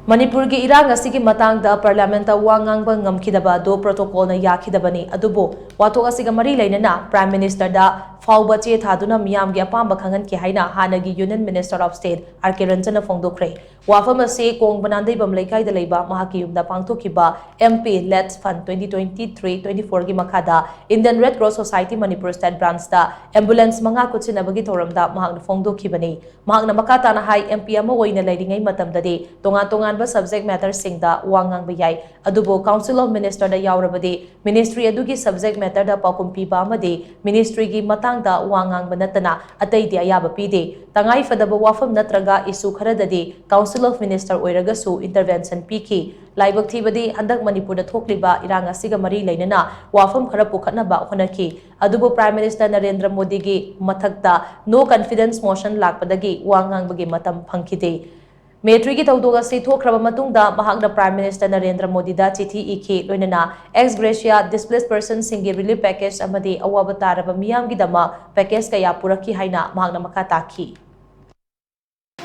Manipur gi Irang asigi Matangda Parliamenta Ngangba Ngamkhidabadu protocol na Yakhidabani adubu wathok asiga mari leinana Prime Minister da phaoba che thaduna meeyam gi apamba khang-hankhi haina hannagi Union Minister of State Ranjan na phongdokkhre wafam ase kong banandai bam laikai da leiba mahaki yumda pangthokiba MP Let's Fund 2023-24 gi makhada Indian Red Cross Society Manipur State Branch da ambulance manga kutsinabagi thoramda mahakna phongdokhibani mahakna makata na hai MP ama oina leiringai matamdadi tongan subject matter singda wangang bayai adubo Council of Minister da yaurabadi ministry adugi subject matter da pakumpi ba amadi ministry gi matangda wangang banatana atai di ayaba pide tangai fadaba wafam natraga isu kharadadi Council of Minister oiragasu intervention piki laibak thibadi handak Manipur da thokliba Irang asiga mari leinana wafam khara pukhatnaba honaki adubo Prime Minister Narendra Modi gi mathakta no confidence motion lakpadagi wangang bagi matam phangkhide Metri ki tawdoga se thokraba matungda mahakna Prime Minister Narendra Modi da chithi ikhi loinana ex gratia displaced persons singi relief package amadi awaba taraba miyam gi dama package kaya puraki haina mahakna makha takhi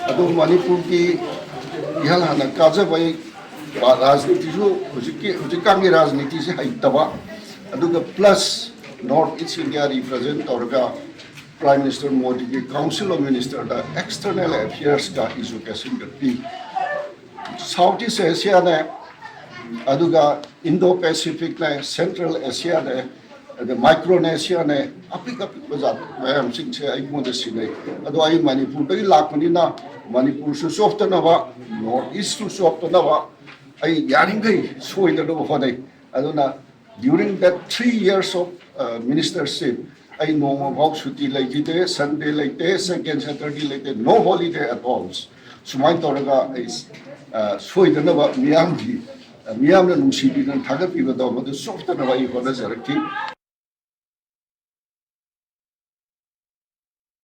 adu Manipur ki ihal hana kaja bai rajniti ju hujikang gi rajniti se haitaba adu plus North East India represent orga Prime Minister Modi के Council of Minister का External Affairs का education करती South East Asia ने अदुगा Indo-Pacific ने Central Asia ने Micronesia ने अपिक बजात मैं हम सिंह से एक मोदे सिने अदु आई मणिपुर पे लाखनी ना मणिपुर से सॉफ्ट ना वा North East से सॉफ्ट ना वा आई यारिंग गई सोई तो वो नहीं अदु ना during that 3 years of ministership I know about Shuti like it, Sunday like this, second Saturday like that, no holiday at all. So my Toraga is Swidanava Miyamgi, Miyam and Ushidi and Tagapi with the soft and away for the Zaraki,